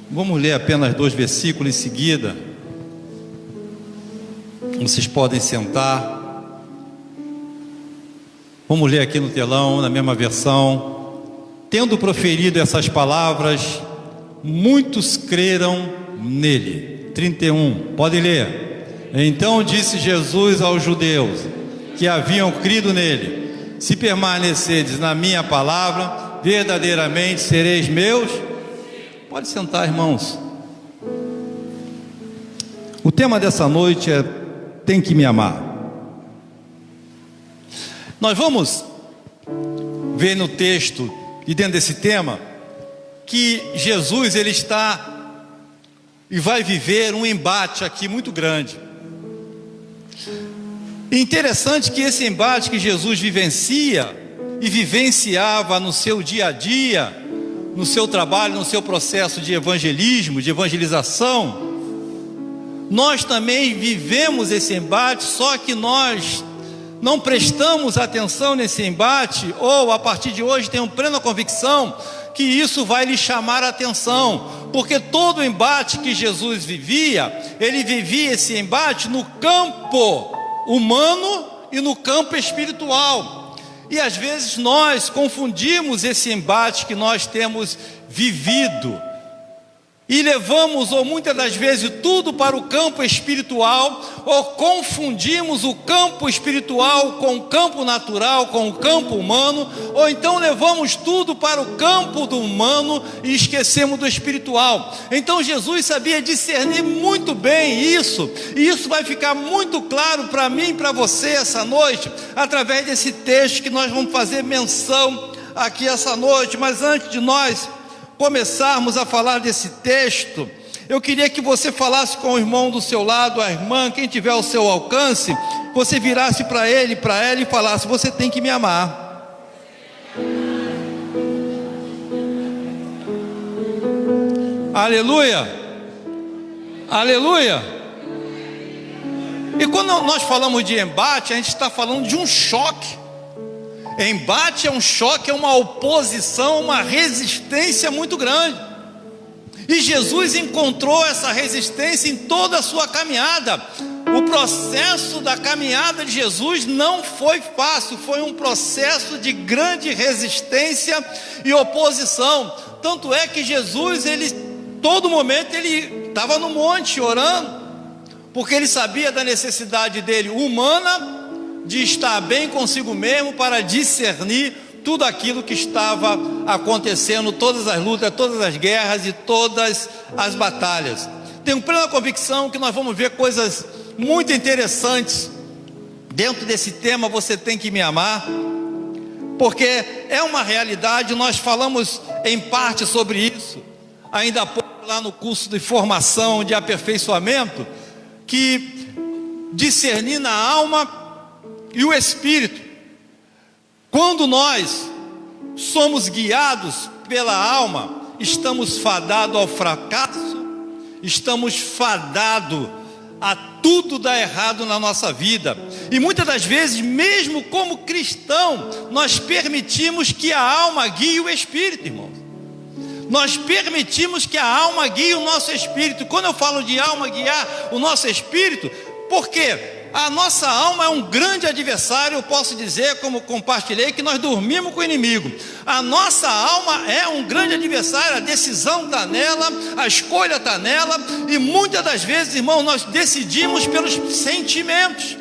Vamos ler apenas 2 versículos em seguida. Vocês podem sentar. Vamos ler aqui no telão, na mesma versão. Tendo proferido essas palavras, muitos creram nele. 31, pode ler. Então disse Jesus aos judeus que haviam crido nele: se permanecerdes na minha palavra, verdadeiramente sereis meus. Pode sentar, irmãos. O tema dessa noite é: tem que me amar. Nós vamos ver no texto e dentro desse tema que Jesus ele está e vai viver um embate aqui muito grande. Interessante que esse embate que Jesus vivencia e vivenciava no seu dia a dia, no seu trabalho, no seu processo de evangelismo, de evangelização, nós também vivemos esse embate, só que nós não prestamos atenção nesse embate, ou a partir de hoje tenho plena convicção que isso vai lhe chamar a atenção, porque todo embate que Jesus vivia, ele vivia esse embate no campo humano e no campo espiritual. E às vezes nós confundimos esse embate que nós temos vivido e levamos, ou muitas das vezes, tudo para o campo espiritual, ou confundimos o campo espiritual com o campo natural, com o campo humano, ou então levamos tudo para o campo do humano e esquecemos do espiritual. Então Jesus sabia discernir muito bem isso, e isso vai ficar muito claro para mim e para você essa noite, através desse texto que nós vamos fazer menção aqui essa noite. Mas antes de nós começarmos a falar desse texto, eu queria que você falasse com o irmão do seu lado, a irmã, quem tiver ao seu alcance, você virasse para ele, para ela e falasse: você tem que me amar. Aleluia, aleluia. E quando nós falamos de embate, a gente está falando de um choque. Embate é um choque, é uma oposição, uma resistência muito grande. E Jesus encontrou essa resistência em toda a sua caminhada. O processo da caminhada de Jesus não foi fácil, foi um processo de grande resistência e oposição. Tanto é que Jesus, todo momento ele estava no monte orando, porque ele sabia da necessidade dele humana, de estar bem consigo mesmo para discernir tudo aquilo que estava acontecendo, todas as lutas, todas as guerras e todas as batalhas. Tenho plena convicção que nós vamos ver coisas muito interessantes dentro desse tema. Você tem que me amar, porque é uma realidade. Nós falamos em parte sobre isso ainda há pouco lá no curso de formação de aperfeiçoamento, que discernir na alma e o espírito. Quando nós somos guiados pela alma, estamos fadados ao fracasso, estamos fadados a tudo dar errado na nossa vida. E muitas das vezes, mesmo como cristão, nós permitimos que a alma guie o espírito, irmãos. Nós permitimos que a alma guie o nosso espírito. Quando eu falo de alma guiar o nosso espírito, por quê? A nossa alma é um grande adversário. Eu posso dizer, como compartilhei, que nós dormimos com o inimigo. A nossa alma é um grande adversário. A decisão está nela, a escolha está nela. E muitas das vezes, irmão, nós decidimos pelos sentimentos.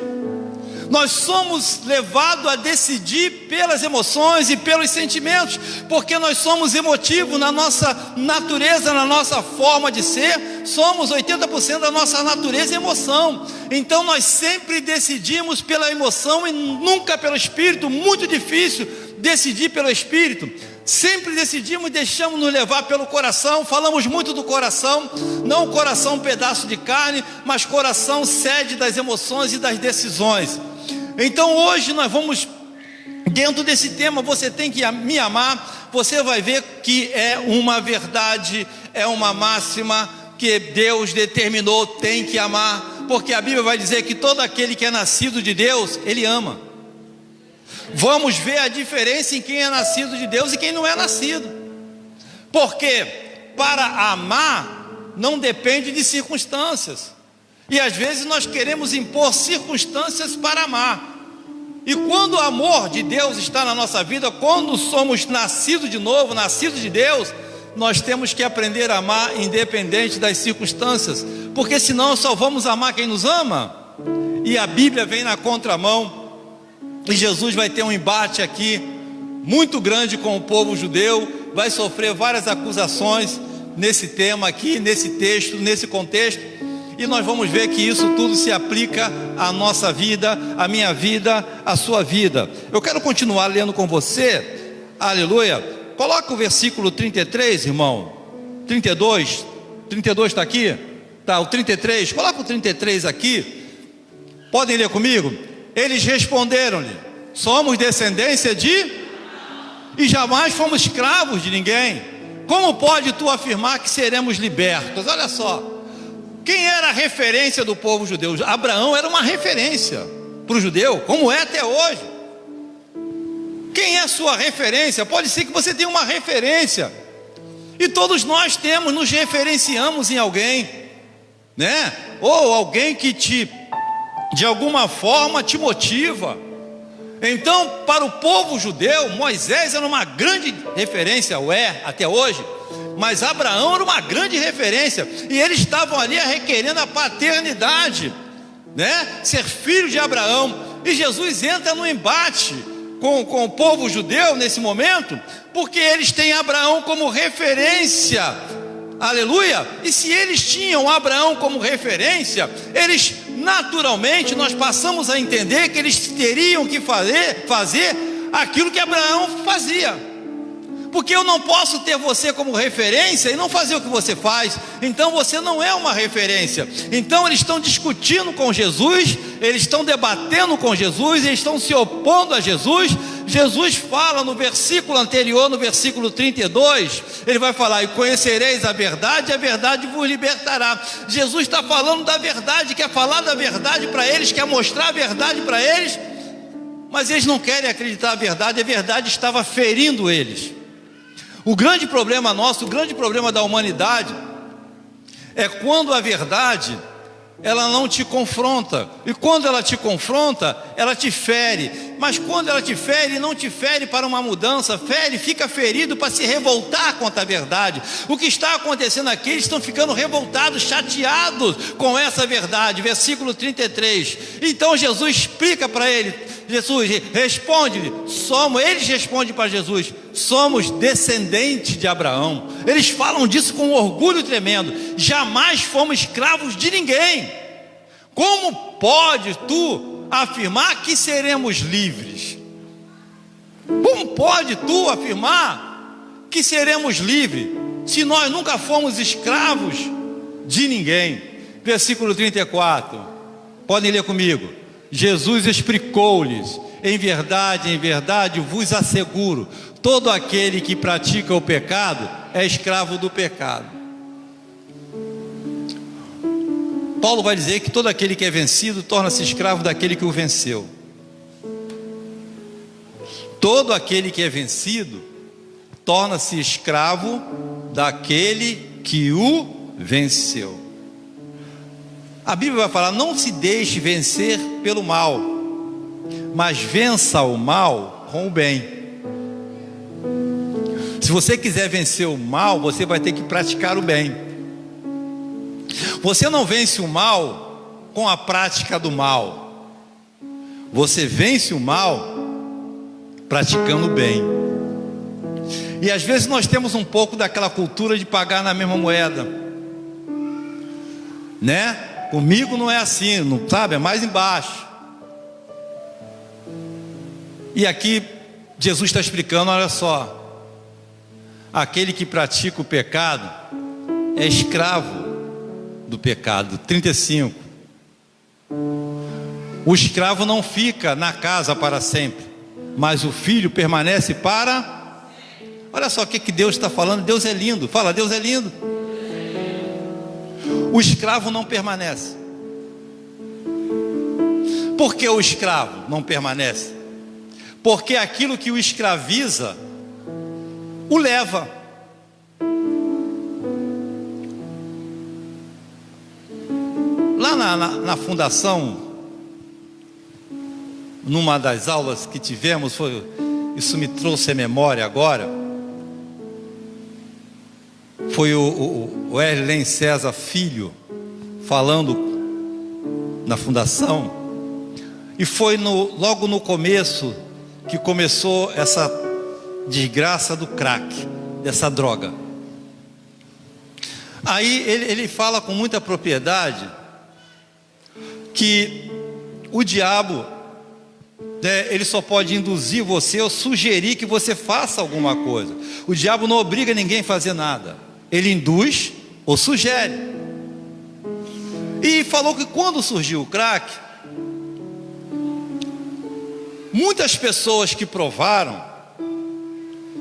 Nós somos levados a decidir pelas emoções e pelos sentimentos, porque nós somos emotivos na nossa natureza, na nossa forma de ser. Somos 80% da nossa natureza emoção. Então nós sempre decidimos pela emoção e nunca pelo espírito. Muito difícil decidir pelo espírito. Sempre decidimos e deixamos nos levar pelo coração. Falamos muito do coração, não o coração um pedaço de carne, mas coração sede das emoções e das decisões. Então hoje nós vamos, dentro desse tema, você tem que me amar. Você vai ver que é uma verdade, é uma máxima que Deus determinou, tem que amar, porque a Bíblia vai dizer que todo aquele que é nascido de Deus, Ele ama. Vamos ver a diferença em quem é nascido de Deus e quem não é nascido. Porque para amar não depende de circunstâncias. E às vezes nós queremos impor circunstâncias para amar. E quando o amor de Deus está na nossa vida, quando somos nascidos de novo, nascidos de Deus, nós temos que aprender a amar independente das circunstâncias, porque senão só vamos amar quem nos ama. E a Bíblia vem na contramão, e Jesus vai ter um embate aqui muito grande com o povo judeu, vai sofrer várias acusações nesse tema aqui, nesse texto, nesse contexto. E nós vamos ver que isso tudo se aplica à nossa vida, à minha vida, à sua vida. Eu quero continuar lendo com você, aleluia. Coloca o versículo 33, irmão. 32 está aqui? Tá, o 33, coloca o 33 aqui. Podem ler comigo? Eles responderam-lhe: somos descendência de... e jamais fomos escravos de ninguém. Como pode tu afirmar que seremos libertos? Olha só. Quem era a referência do povo judeu? Abraão era uma referência para o judeu, como é até hoje. Quem é a sua referência? Pode ser que você tenha uma referência, e todos nós temos, nos referenciamos em alguém, né? Ou alguém que de alguma forma te motiva. Então, para o povo judeu, Moisés era uma grande referência, até hoje. Mas Abraão era uma grande referência, e eles estavam ali requerendo a paternidade, né? Ser filho de Abraão. E Jesus entra no embate com o povo judeu nesse momento, porque eles têm Abraão como referência, aleluia. E se eles tinham Abraão como referência, eles naturalmente, nós passamos a entender que eles teriam que fazer aquilo que Abraão fazia. Porque eu não posso ter você como referência e não fazer o que você faz. Então você não é uma referência. Então eles estão discutindo com Jesus, eles estão debatendo com Jesus, eles estão se opondo a Jesus. Jesus fala no versículo anterior, no versículo 32, ele vai falar: e conhecereis a verdade vos libertará. Jesus está falando da verdade, quer falar da verdade para eles, quer mostrar a verdade para eles, mas eles não querem acreditar a verdade estava ferindo eles. O grande problema nosso, o grande problema da humanidade, é quando a verdade, ela não te confronta. E quando ela te confronta, ela te fere. Mas quando ela te fere, não te fere para uma mudança, fica ferido para se revoltar contra a verdade. O que está acontecendo aqui, eles estão ficando revoltados, chateados com essa verdade. Versículo 33. Então Jesus explica para ele, Jesus responde-lhe, eles respondem para Jesus: somos descendentes de Abraão. Eles falam disso com um orgulho tremendo. Jamais fomos escravos de ninguém. Como pode tu afirmar que seremos livres? Como pode tu afirmar que seremos livres, se nós nunca fomos escravos de ninguém? Versículo 34, podem ler comigo. Jesus explicou-lhes: em verdade vos asseguro, todo aquele que pratica o pecado é escravo do pecado. Paulo vai dizer que todo aquele que é vencido torna-se escravo daquele que o venceu. Todo aquele que é vencido torna-se escravo daquele que o venceu. A Bíblia vai falar: não se deixe vencer pelo mal, mas vença o mal com o bem. Se você quiser vencer o mal, você vai ter que praticar o bem. Você não vence o mal com a prática do mal. Você vence o mal praticando o bem. E às vezes nós temos um pouco daquela cultura de pagar na mesma moeda, né? Comigo não é assim, não sabe? É mais embaixo. E aqui Jesus está explicando, olha só: aquele que pratica o pecado é escravo do pecado. 35. O escravo não fica na casa para sempre, mas o filho permanece para... Olha só o que Deus está falando. Deus é lindo. Fala: Deus é lindo. O escravo não permanece. Por que o escravo não permanece? Porque aquilo que o escraviza o leva. na fundação, numa das aulas que tivemos, isso me trouxe a memória agora, foi o Erlen César Filho falando na fundação, e foi logo no começo que começou essa desgraça do crack, dessa droga. Aí ele fala com muita propriedade que o diabo, ele só pode induzir você ou sugerir que você faça alguma coisa. O diabo não obriga ninguém a fazer nada, ele induz ou sugere. E falou que quando surgiu o crack, muitas pessoas que provaram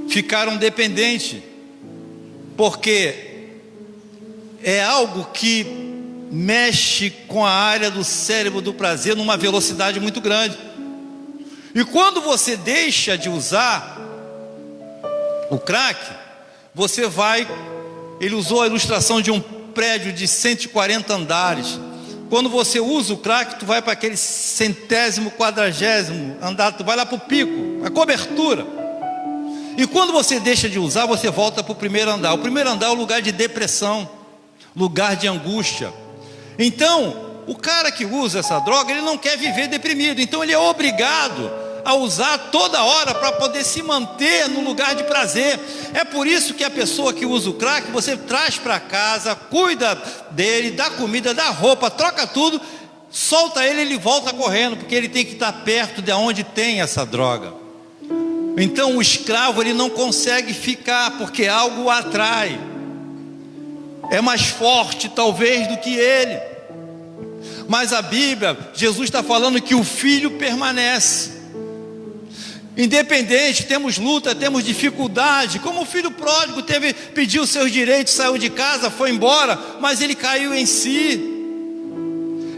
ficaram dependentes, porque é algo que mexe com a área do cérebro do prazer numa velocidade muito grande. E quando você deixa de usar o crack, você vai... Ele usou a ilustração de um prédio de 140 andares. Quando você usa o crack, tu vai para aquele 100º, 40º andar, tu vai lá para o pico, a cobertura. E quando você deixa de usar, você volta para o primeiro andar. O primeiro andar é o lugar de depressão, lugar de angústia. Então, o cara que usa essa droga, ele não quer viver deprimido, então ele é obrigado a usar toda hora para poder se manter no lugar de prazer. É por isso que a pessoa que usa o crack, você traz para casa, cuida dele, dá comida, dá roupa, troca tudo, solta ele, ele volta correndo, porque ele tem que estar perto de onde tem essa droga. Então o escravo, ele não consegue ficar, porque algo o atrai, é mais forte talvez do que ele. Mas a Bíblia, Jesus está falando que o filho permanece. Independente, temos luta, temos dificuldade, como o filho pródigo pediu seus direitos, saiu de casa, foi embora, mas ele caiu em si.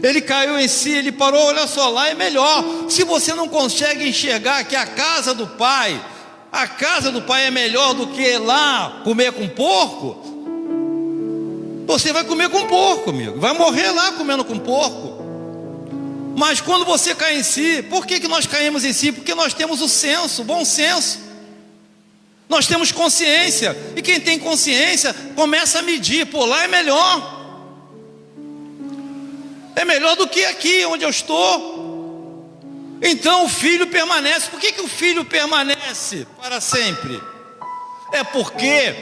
Ele caiu em si, ele parou, olha só, lá é melhor. Se você não consegue enxergar que a casa do pai é melhor do que lá comer com porco, você vai comer com porco, amigo, vai morrer lá comendo com porco. Mas quando você cai em si, por que nós caímos em si? Porque nós temos o senso, o bom senso, nós temos consciência, e quem tem consciência começa a medir, pô, lá é melhor do que aqui onde eu estou. Então o filho permanece. Por que o filho permanece para sempre? É porque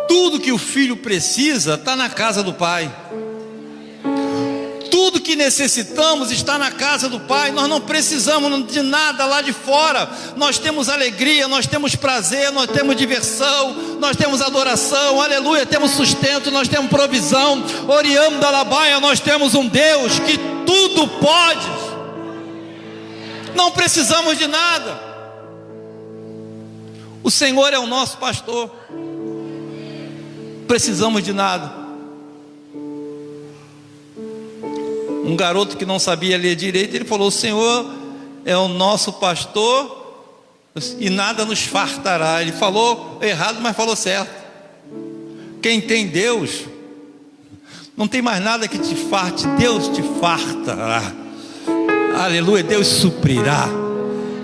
tudo que o filho precisa está na casa do pai. Tudo que necessitamos está na casa do pai. Nós não precisamos de nada lá de fora. Nós temos alegria, nós temos prazer, nós temos diversão, nós temos adoração, aleluia, temos sustento, nós temos provisão. Oriam da Labaia, nós temos um Deus que tudo pode. Não precisamos de nada. O Senhor é o nosso pastor. Precisamos de nada. Um garoto que não sabia ler direito, ele falou: o Senhor é o nosso pastor e nada nos fartará. Ele falou errado, mas falou certo. Quem tem Deus, não tem mais nada que te farte. Deus te fartará. Aleluia, Deus suprirá.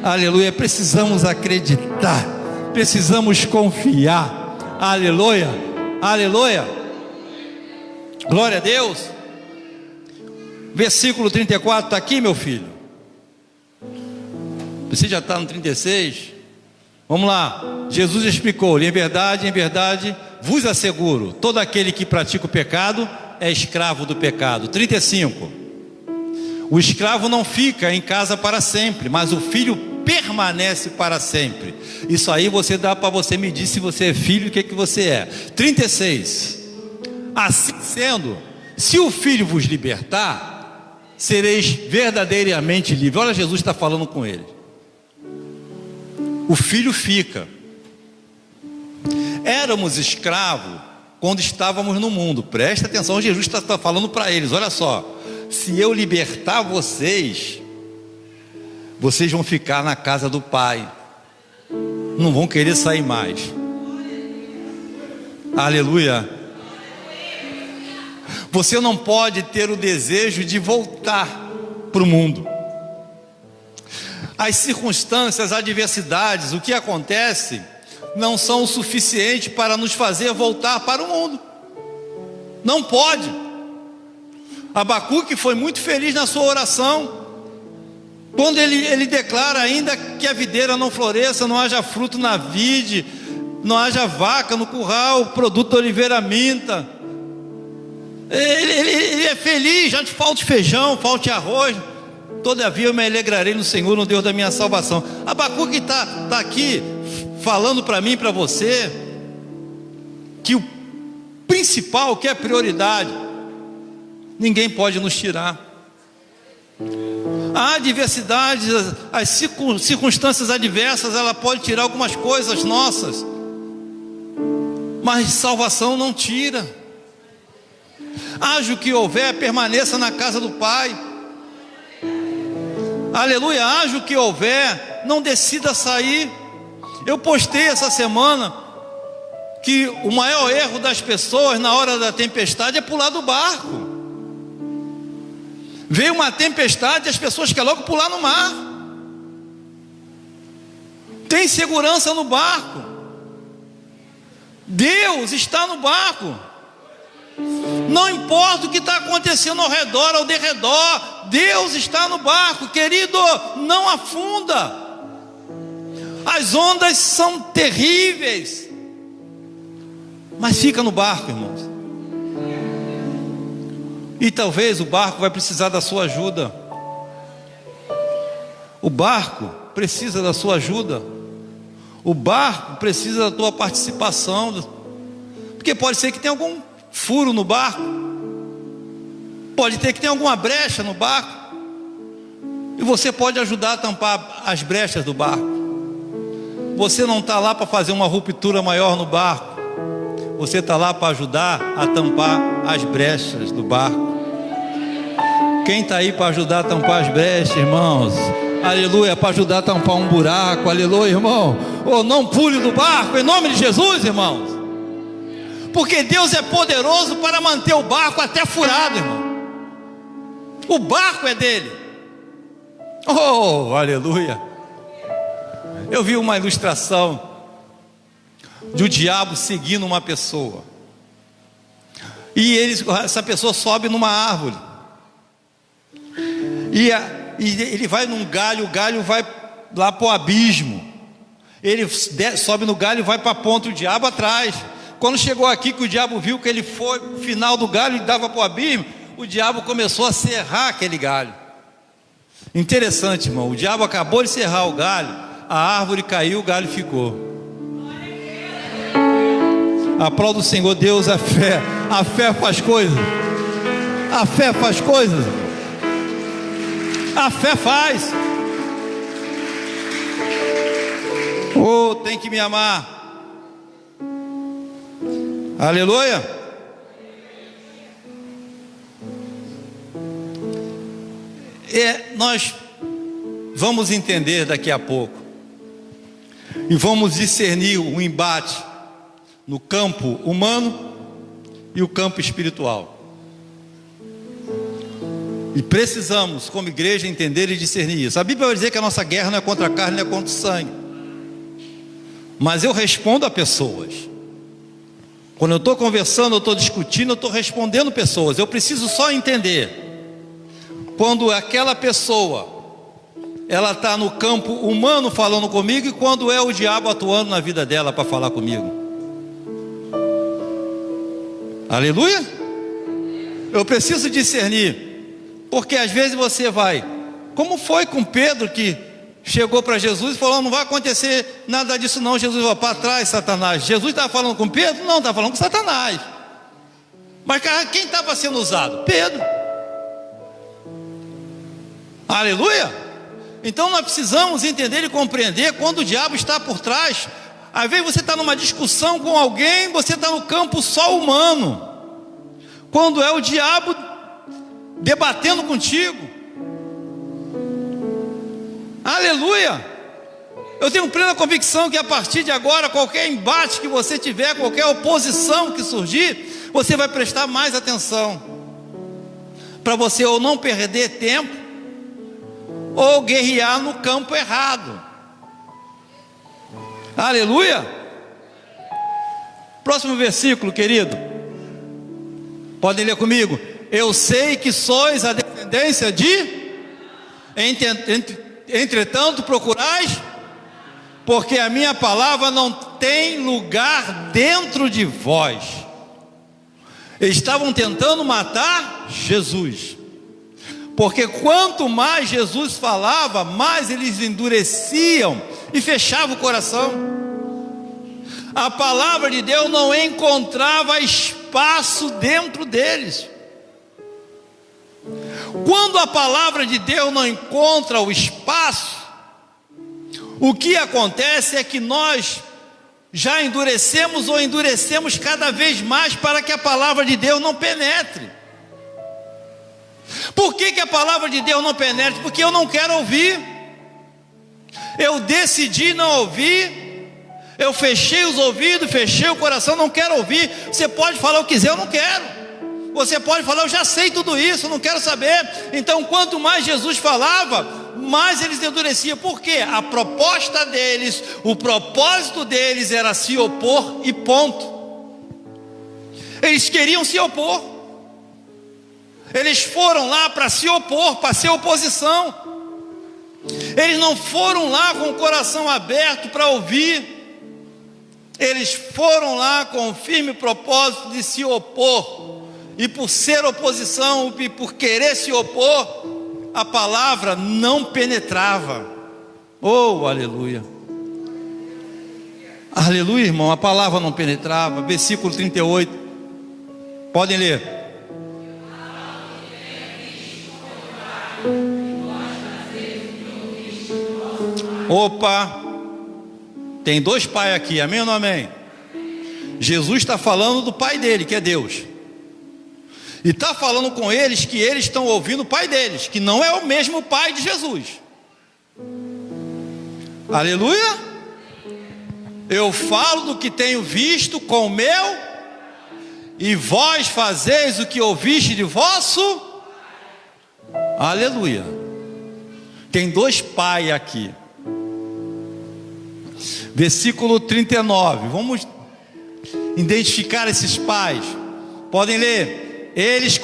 Aleluia, precisamos acreditar, precisamos confiar. Aleluia, aleluia, glória a Deus. Versículo 34, está aqui, meu filho? Você já está no 36? Vamos lá. Jesus explicou: em verdade, vos asseguro, todo aquele que pratica o pecado é escravo do pecado. 35. O escravo não fica em casa para sempre, mas o filho permanece para sempre. Isso aí você dá para você medir se você é filho e o que você é. 36. Assim sendo, se o filho vos libertar, sereis verdadeiramente livres. Olha, Jesus está falando com ele. O filho fica. Éramos escravos quando estávamos no mundo. Presta atenção, Jesus está falando para eles: olha só, se eu libertar vocês, vocês vão ficar na casa do Pai, não vão querer sair mais. Aleluia. Você não pode ter o desejo de voltar para o mundo. As circunstâncias, as adversidades, o que acontece, não são o suficiente para nos fazer voltar para o mundo. Não pode. Abacuque foi muito feliz na sua oração, quando ele declara ainda que a videira não floresça, não haja fruto na vide, não haja vaca no curral, o produto da oliveira minta. Ele é feliz, já te falte feijão, falte arroz, todavia eu me alegrarei no Senhor, no Deus da minha salvação. Abacuque está aqui falando para mim e para você que o principal, que é a prioridade, ninguém pode nos tirar. A adversidade, as circunstâncias adversas, ela pode tirar algumas coisas nossas, mas salvação não tira. Haja o que houver, permaneça na casa do Pai. Aleluia, haja o que houver, não decida sair. Eu postei essa semana que o maior erro das pessoas na hora da tempestade é pular do barco. Veio uma tempestade e as pessoas querem logo pular no mar. Tem segurança no barco. Deus está no barco. Não importa o que está acontecendo ao redor, ao derredor, Deus está no barco, querido, não afunda. As ondas são terríveis, mas fica no barco, irmãos. E talvez o barco vai precisar da sua ajuda. O barco precisa da sua ajuda. O barco precisa da tua participação. Porque pode ser que tenha algum furo no barco. Pode ter que ter alguma brecha no barco. E você pode ajudar a tampar as brechas do barco. Você não está lá para fazer uma ruptura maior no barco. Você está lá para ajudar a tampar as brechas do barco. Quem está aí para ajudar a tampar as brechas, irmãos? Aleluia, para ajudar a tampar um buraco, aleluia, irmão. Ou não pule do barco, em nome de Jesus, irmãos. Porque Deus é poderoso para manter o barco até furado, irmão. O barco é dele. Oh, aleluia. Eu vi uma ilustração de um diabo seguindo uma pessoa. E essa pessoa sobe numa árvore. E ele vai num galho, o galho vai lá para o abismo. Ele sobe no galho e vai para a ponta, o diabo atrás. Quando chegou aqui, que o diabo viu que ele foi no final do galho e dava para o abismo, o diabo começou a serrar aquele galho. Interessante, irmão, o diabo acabou de serrar o galho, a árvore caiu, o galho ficou. Aplauda o Senhor, Deus, a fé faz coisas. A fé faz coisas. A fé faz. Oh, tem que me amar. Aleluia. Nós vamos entender daqui a pouco. E vamos discernir o embate no campo humano e o campo espiritual. E precisamos, como igreja, entender e discernir isso. A Bíblia vai dizer que a nossa guerra não é contra a carne, não é contra o sangue. Mas eu respondo a pessoas. Quando eu estou conversando, eu estou discutindo, eu estou respondendo pessoas. Eu preciso só entender quando aquela pessoa ela está no campo humano falando comigo, e quando é o diabo atuando na vida dela para falar comigo. Aleluia. Eu preciso discernir. Porque às vezes você vai, como foi com Pedro, que chegou para Jesus e falou: não vai acontecer nada disso não. Jesus falou: para trás, Satanás. Jesus estava falando com Pedro? Não, estava falando com Satanás. Mas quem estava sendo usado? Pedro. Aleluia. Então nós precisamos entender e compreender quando o diabo está por trás. Às vezes você está numa discussão com alguém, você está no campo só humano, quando é o diabo debatendo contigo. Aleluia. Eu tenho plena convicção que a partir de agora, qualquer embate que você tiver, qualquer oposição que surgir, você vai prestar mais atenção. para você ou não perder tempo, ou guerrear no campo errado. Aleluia. Próximo versículo, querido. Podem ler comigo. Eu sei que sois a descendência de... Entretanto procurais, porque a minha palavra não tem lugar dentro de vós. Estavam tentando matar Jesus, porque quanto mais Jesus falava, mais eles endureciam e fechavam o coração. A palavra de Deus não encontrava espaço dentro deles. Quando a palavra de Deus não encontra o espaço, o que acontece é que nós já endurecemos ou endurecemos cada vez mais para que a palavra de Deus não penetre. Por que a palavra de Deus não penetre? Porque eu não quero ouvir. Eu decidi não ouvir. Eu fechei os ouvidos, fechei o coração, não quero ouvir. Você pode falar o que quiser, eu não quero. Você pode falar, eu já sei tudo isso, não quero saber. Então, quanto mais Jesus falava, mais eles endureciam. Por quê? A proposta deles, o propósito deles era se opor e ponto. Eles queriam se opor. Eles foram lá para se opor, para ser oposição. Eles não foram lá com o coração aberto para ouvir. Eles foram lá com o firme propósito de se opor. E por ser oposição, e por querer se opor, a palavra não penetrava. Oh, aleluia. Aleluia, irmão, a palavra não penetrava. Versículo 38. Podem ler. Opa, tem dois pais aqui, amém ou não amém? Jesus está falando do pai dele, que é Deus. E está falando com eles que eles estão ouvindo o pai deles, que não é o mesmo pai de Jesus. Aleluia. Eu falo do que tenho visto com o meu, e vós fazeis o que ouviste de vosso. Aleluia. Tem dois pais aqui. Versículo 39. Vamos identificar esses pais. Podem ler. Eles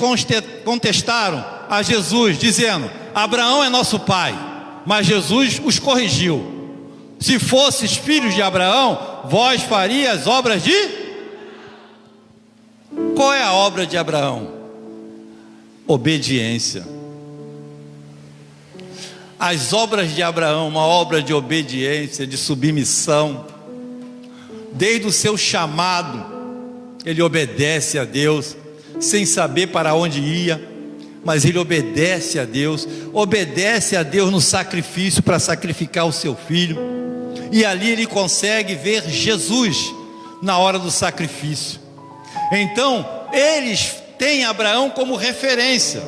contestaram a Jesus, dizendo: Abraão é nosso pai. Mas Jesus os corrigiu: se fosses filhos de Abraão, vós farias as obras de... Qual é a obra de Abraão? Obediência. As obras de Abraão, uma obra de obediência, de submissão. Desde o seu chamado, ele obedece a Deus, sem saber para onde ia, mas ele obedece a Deus no sacrifício, para sacrificar o seu filho, e ali ele consegue ver Jesus na hora do sacrifício. Então eles têm Abraão como referência,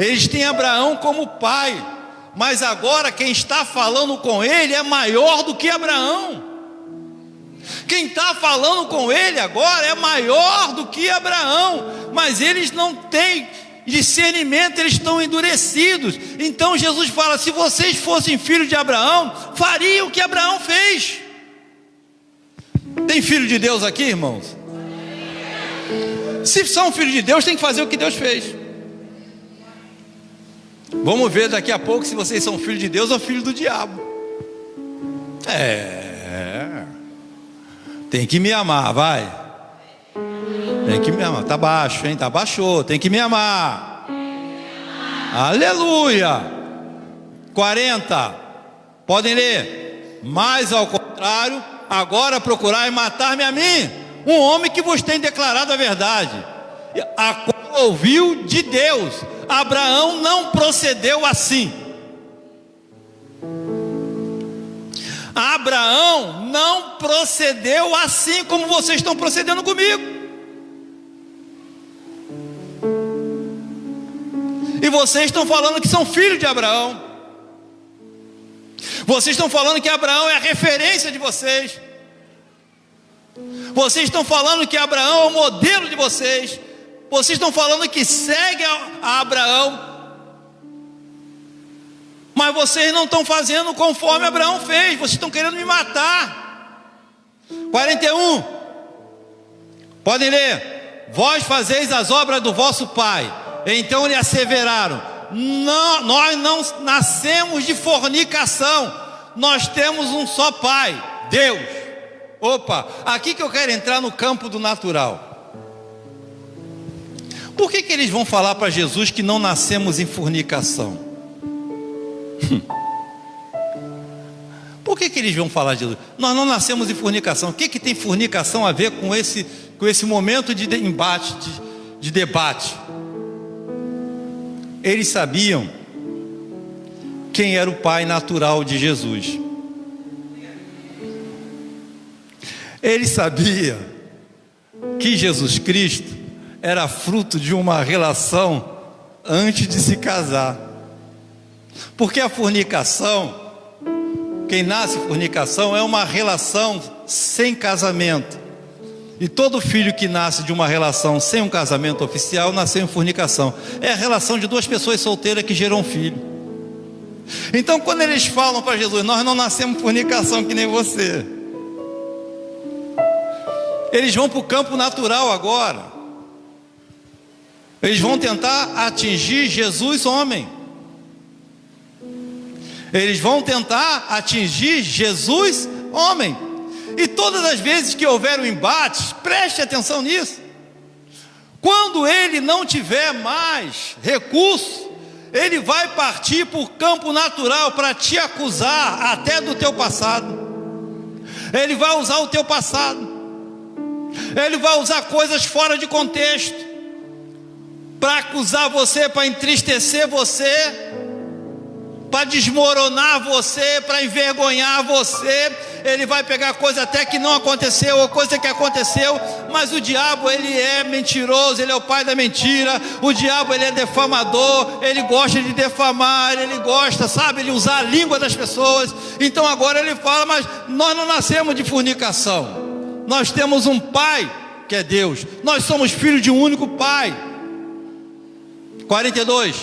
eles têm Abraão como pai, mas agora quem está falando com ele é maior do que Abraão. Quem está falando com ele agora é maior do que Abraão, mas eles não têm discernimento, eles estão endurecidos. Então Jesus fala: se vocês fossem filhos de Abraão, fariam o que Abraão fez. Tem filho de Deus aqui, irmãos? Se são filhos de Deus, tem que fazer o que Deus fez. Vamos ver daqui a pouco se vocês são filhos de Deus ou filhos do diabo. Tem que me amar, vai. Tem que me amar. Tá baixo, hein? Tá baixou. Tem que me amar. Aleluia. 40. Podem ler. Mas ao contrário, agora procurai matar-me a mim, um homem que vos tem declarado a verdade, a qual ouviu de Deus. Abraão não procedeu assim. Abraão não procedeu assim como vocês estão procedendo comigo. E vocês estão falando que são filhos de Abraão. Vocês estão falando que Abraão é a referência de vocês. Vocês estão falando que Abraão é o modelo de vocês. Vocês estão falando que segue a Abraão, mas vocês não estão fazendo conforme Abraão fez. Vocês estão querendo me matar. 41. Podem ler. Vós fazeis as obras do vosso pai. Então lhe asseveraram: não, nós não nascemos de fornicação. Nós temos um só pai, Deus. Opa, aqui que eu quero entrar no campo do natural. Por que eles vão falar para Jesus que não nascemos em fornicação? Por que eles vão falar de Jesus? Nós não nascemos em fornicação. O que tem fornicação a ver com esse momento de embate, de debate? Eles sabiam quem era o pai natural de Jesus. Eles sabiam que Jesus Cristo era fruto de uma relação antes de se casar. Porque a fornicação, quem nasce em fornicação, é uma relação sem casamento. E todo filho que nasce de uma relação sem um casamento oficial, nasceu em fornicação. É a relação de duas pessoas solteiras que geram um filho. Então quando eles falam para Jesus: nós não nascemos em fornicação que nem você, eles vão para o campo natural agora. Eles vão tentar atingir Jesus homem. Eles vão tentar atingir Jesus homem. E todas as vezes que houver um embate, preste atenção nisso. Quando ele não tiver mais recurso, ele vai partir para o campo natural para te acusar até do teu passado. Ele vai usar o teu passado. Ele vai usar coisas fora de contexto para acusar você, para entristecer você, para desmoronar você, para envergonhar você. Ele vai pegar coisa até que não aconteceu, ou coisa que aconteceu. Mas o diabo, ele é mentiroso, ele é o pai da mentira. O diabo, ele é defamador, ele gosta de defamar, ele gosta, sabe, de usar a língua das pessoas. Então agora ele fala: mas nós não nascemos de fornicação. Nós temos um pai que é Deus. Nós somos filhos de um único pai. 42.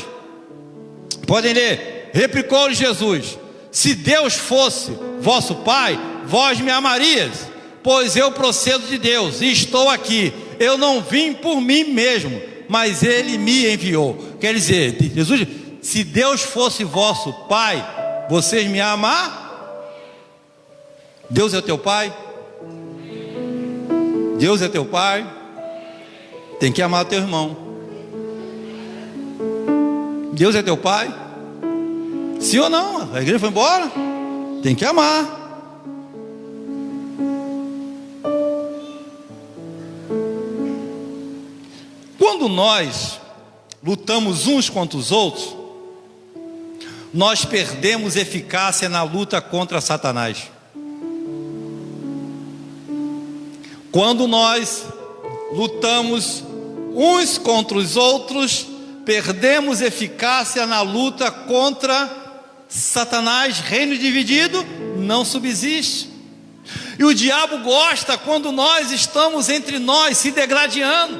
Podem ler. Replicou-lhe Jesus: se Deus fosse vosso pai, vós me amarias, pois eu procedo de Deus e estou aqui. Eu não vim por mim mesmo, mas ele me enviou. Quer dizer, Jesus: se Deus fosse vosso pai, vocês me amar? Deus é teu pai? Deus é teu pai? Tem que amar teu irmão. Deus é teu pai? Sim ou não? A igreja foi embora? Tem que amar. Quando nós lutamos uns contra os outros, nós perdemos eficácia na luta contra Satanás. Quando nós lutamos uns contra os outros, perdemos eficácia na luta contra Satanás. Reino dividido não subsiste. E o diabo gosta quando nós estamos entre nós se degladiando.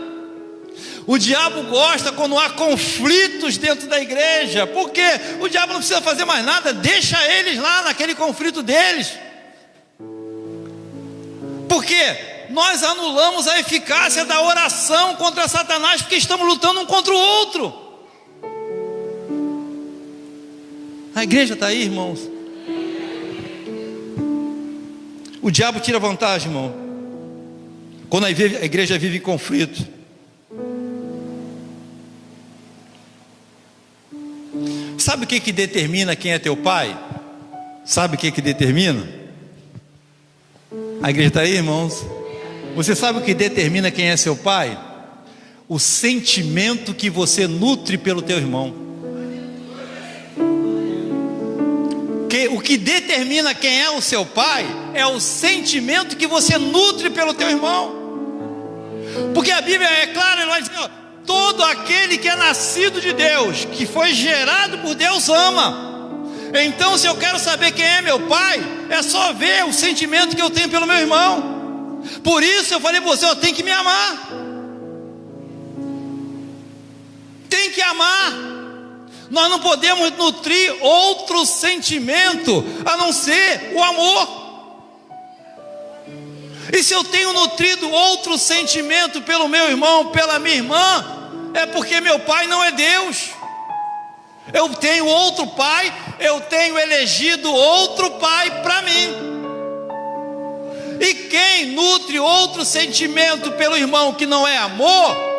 O diabo gosta quando há conflitos dentro da igreja. Por quê? O diabo não precisa fazer mais nada, deixa eles lá naquele conflito deles. Por quê? Nós anulamos a eficácia da oração contra Satanás, porque estamos lutando um contra o outro. A igreja está aí, irmãos. O diabo tira vantagem, irmão, quando a igreja vive em conflito. Sabe o que determina quem é teu pai? Sabe o que determina? A igreja está aí, irmãos. Você sabe o que determina quem é seu pai? O sentimento que você nutre pelo teu irmão. O que determina quem é o seu pai é o sentimento que você nutre pelo teu irmão. Porque a Bíblia é clara, ela diz: todo aquele que é nascido de Deus, que foi gerado por Deus, ama. Então, se eu quero saber quem é meu pai, é só ver o sentimento que eu tenho pelo meu irmão. Por isso eu falei para você: eu tenho que me amar. tem que amar. Nós não podemos nutrir outro sentimento a não ser o amor. E se eu tenho nutrido outro sentimento pelo meu irmão, pela minha irmã, é porque meu pai não é Deus. Eu tenho outro pai, eu tenho elegido outro pai para mim. E quem nutre outro sentimento pelo irmão que não é amor,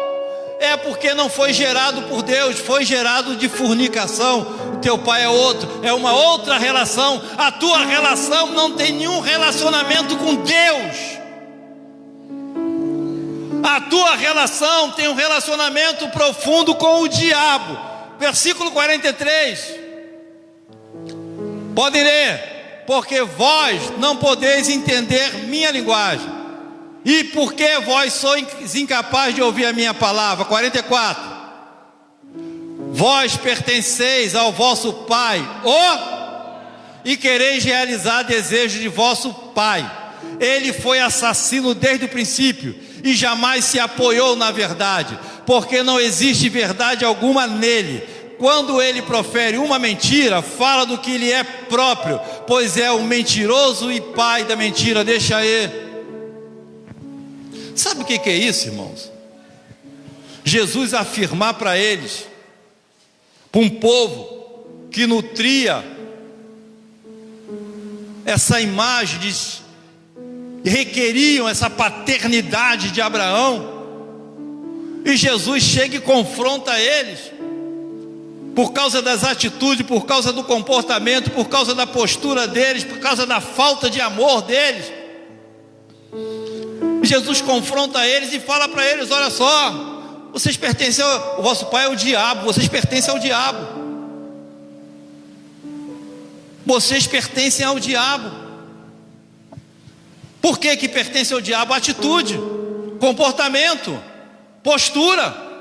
é porque não foi gerado por Deus, foi gerado de fornicação. O teu pai é outro, é uma outra relação. A tua relação não tem nenhum relacionamento com Deus. A tua relação tem um relacionamento profundo com o diabo. Versículo 43. Podem ler. Porque vós não podeis entender minha linguagem. E porque vós sois incapazes de ouvir a minha palavra. 44. Vós pertenceis ao vosso pai, e quereis realizar desejos de vosso pai. Ele foi assassino desde o princípio e jamais se apoiou na verdade, porque não existe verdade alguma nele. Quando ele profere uma mentira, fala do que lhe é próprio, pois é o mentiroso e pai da mentira. Deixa aí. Sabe o que é isso, irmãos? Jesus afirmar para eles, para um povo que nutria essa imagem requeriam essa paternidade de Abraão, e Jesus chega e confronta eles, por causa das atitudes, por causa do comportamento, por causa da postura deles, por causa da falta de amor deles. Jesus confronta eles e fala para eles: olha só, vocês pertencem o vosso pai é o diabo, vocês pertencem ao diabo, vocês pertencem ao diabo. Por que que pertence ao diabo? Atitude, comportamento, postura.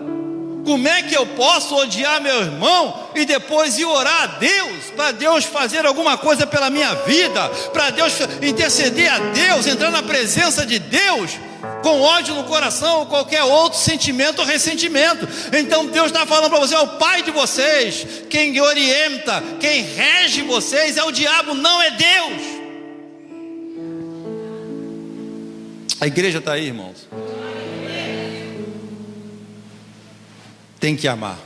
Como é que eu posso odiar meu irmão e depois ir orar a Deus, para Deus fazer alguma coisa pela minha vida, para Deus interceder a Deus, entrar na presença de Deus, com ódio no coração ou qualquer outro sentimento ou ressentimento? Então Deus está falando para você: é o pai de vocês, quem orienta, quem rege vocês é o diabo, não é Deus. A igreja está aí, irmãos. Tem que amar.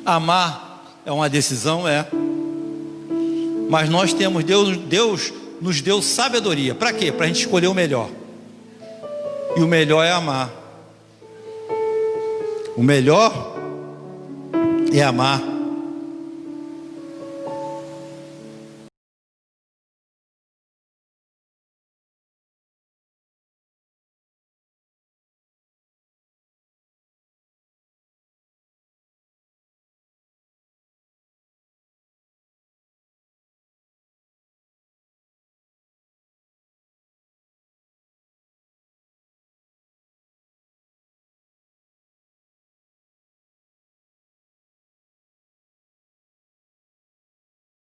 Amar é uma decisão, é. Mas nós temos, Deus nos deu sabedoria. Para quê? Para a gente escolher o melhor. E o melhor é amar. O melhor é amar.